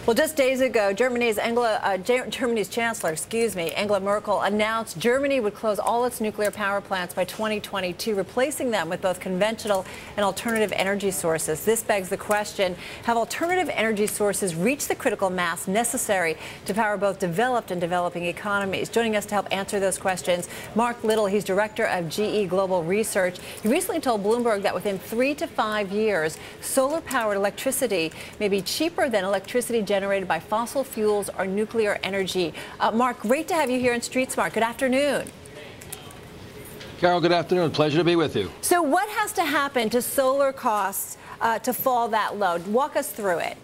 Well, just days ago, Germany's chancellor, Angela Merkel, announced Germany would close all its nuclear power plants by 2022, replacing them with both conventional and alternative energy sources. This begs the question, have alternative energy sources reached the critical mass necessary to power both developed and developing economies? Joining us to help answer those questions, Mark Little. He's director of GE Global Research. He recently told Bloomberg that within 3 to 5 years, solar-powered electricity may be cheaper than electricity generated by fossil fuels or nuclear energy. Mark, great to have you here in Street Smart. Good afternoon. Carol, good afternoon. Pleasure to be with you. So what has to happen to solar costs to fall that low? Walk us through it.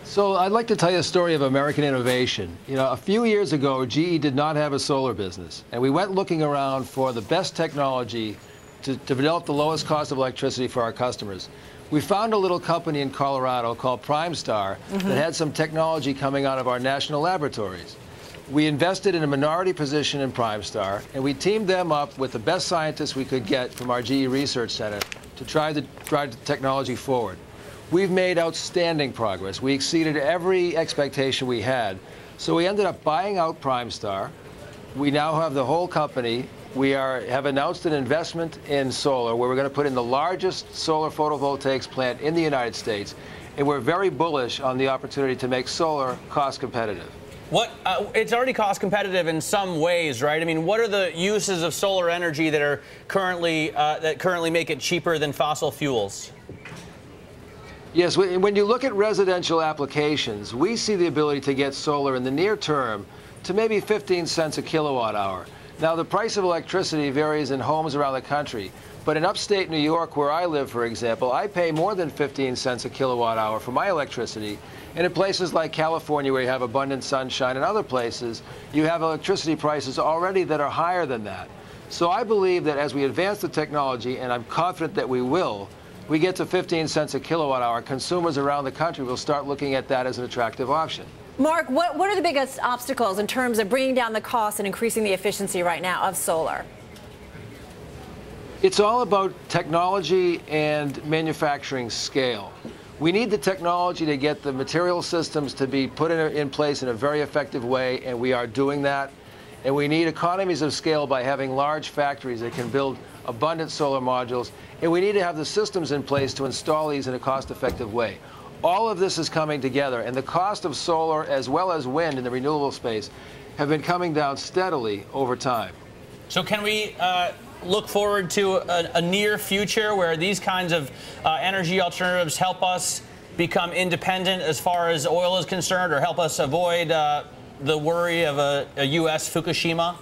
So I'd like to tell you a story of American innovation. You know, a few years ago, GE did not have a solar business, and we went looking around for the best technology to develop the lowest cost of electricity for our customers. We found a little company in Colorado called Primestar that had some technology coming out of our national laboratories. We invested in a minority position in Primestar, and we teamed them up with the best scientists we could get from our GE Research Center to try to drive the technology forward. We've made outstanding progress. We exceeded every expectation we had. So we ended up buying out Primestar. We now have the whole company. We have announced an investment in solar where we're going to put in the largest solar photovoltaics plant in the United States, and we're very bullish on the opportunity to make solar cost competitive. It's already cost competitive in some ways, right? I mean, what are the uses of solar energy that are currently make it cheaper than fossil fuels? Yes, when you look at residential applications, we see the ability to get solar in the near term to maybe 15 cents a kilowatt hour. Now, the price of electricity varies in homes around the country, but in upstate New York, where I live, for example, I pay more than 15 cents a kilowatt hour for my electricity. And in places like California, where you have abundant sunshine, and other places, you have electricity prices already that are higher than that. So I believe that as we advance the technology, and I'm confident that we will, we get to 15 cents a kilowatt hour, consumers around the country will start looking at that as an attractive option. Mark, what are the biggest obstacles in terms of bringing down the cost and increasing the efficiency right now of solar? It's all about technology and manufacturing scale. We need the technology to get the material systems to be put in place in a very effective way, and we are doing that. And we need economies of scale by having large factories that can build abundant solar modules, and we need to have the systems in place to install these in a cost-effective way. All of this is coming together, and the cost of solar as well as wind in the renewable space have been coming down steadily over time. So can we look forward to a near future where these kinds of energy alternatives help us become independent as far as oil is concerned, or help us avoid the worry of a U.S. Fukushima?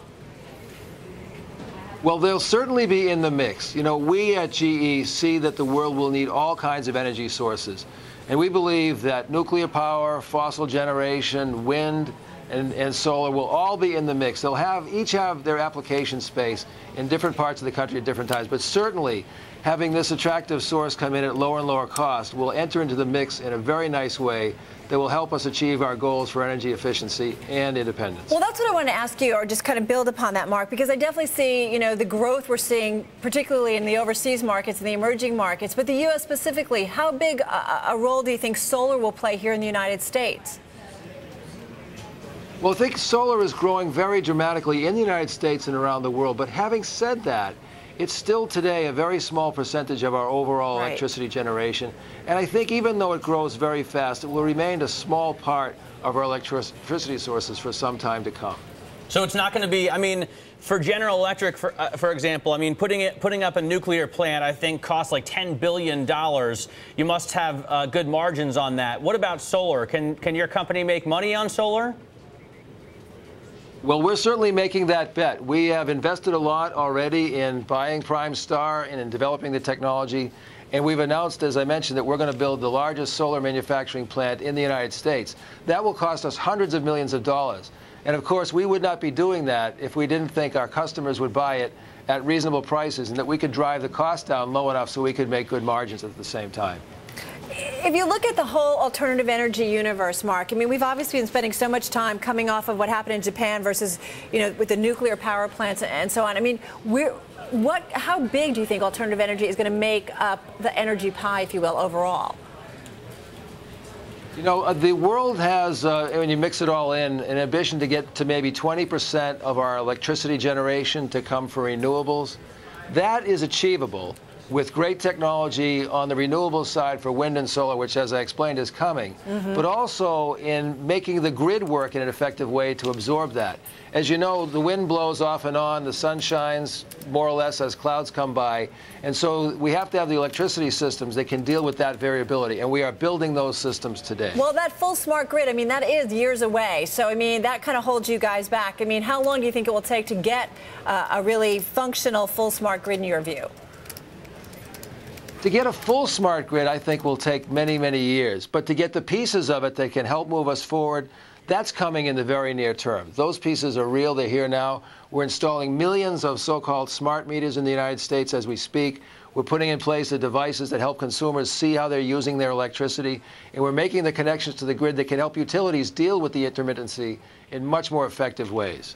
Well, they'll certainly be in the mix. You know, we at GE see that the world will need all kinds of energy sources. And we believe that nuclear power, fossil generation, wind, and solar will all be in the mix. They'll each have their application space in different parts of the country at different times. But certainly, having this attractive source come in at lower and lower cost will enter into the mix in a very nice way that will help us achieve our goals for energy efficiency and independence. Well, that's what I want to ask you, or just kind of build upon that, Mark, because I definitely see, you know, the growth we're seeing, particularly in the overseas markets and the emerging markets, but the U.S. specifically. How big a role do you think solar will play here in the United States? Well, I think solar is growing very dramatically in the United States and around the world. But having said that, it's still today a very small percentage of our overall electricity generation. And I think even though it grows very fast, it will remain a small part of our electricity sources for some time to come. So it's not going to be, I mean, for General Electric, for example, I mean, putting up a nuclear plant, I think, costs like $10 billion. You must have good margins on that. What about solar? Can your company make money on solar? Well, we're certainly making that bet. We have invested a lot already in buying Primestar and in developing the technology. And we've announced, as I mentioned, that we're going to build the largest solar manufacturing plant in the United States. That will cost us hundreds of millions of dollars. And of course, we would not be doing that if we didn't think our customers would buy it at reasonable prices and that we could drive the cost down low enough so we could make good margins at the same time. If you look at the whole alternative energy universe, Mark, I mean, we've obviously been spending so much time coming off of what happened in Japan versus, you know, with the nuclear power plants and so on. I mean, how big do you think alternative energy is going to make up the energy pie, if you will, overall? You know, the world has, when you mix it all in, an ambition to get to maybe 20% of our electricity generation to come from renewables. That is achievable with great technology on the renewable side for wind and solar, which, as I explained, is coming, but also in making the grid work in an effective way to absorb that. As you know, the wind blows off and on, the sun shines more or less as clouds come by, and so we have to have the electricity systems that can deal with that variability, and we are building those systems today. Well, that full smart grid, I mean, that is years away, so I mean, that kind of holds you guys back. I mean, how long do you think it will take to get a really functional full smart grid in your view? To get a full smart grid, I think, will take many, many years. But to get the pieces of it that can help move us forward, that's coming in the very near term. Those pieces are real. They're here now. We're installing millions of so-called smart meters in the United States as we speak. We're putting in place the devices that help consumers see how they're using their electricity. And we're making the connections to the grid that can help utilities deal with the intermittency in much more effective ways.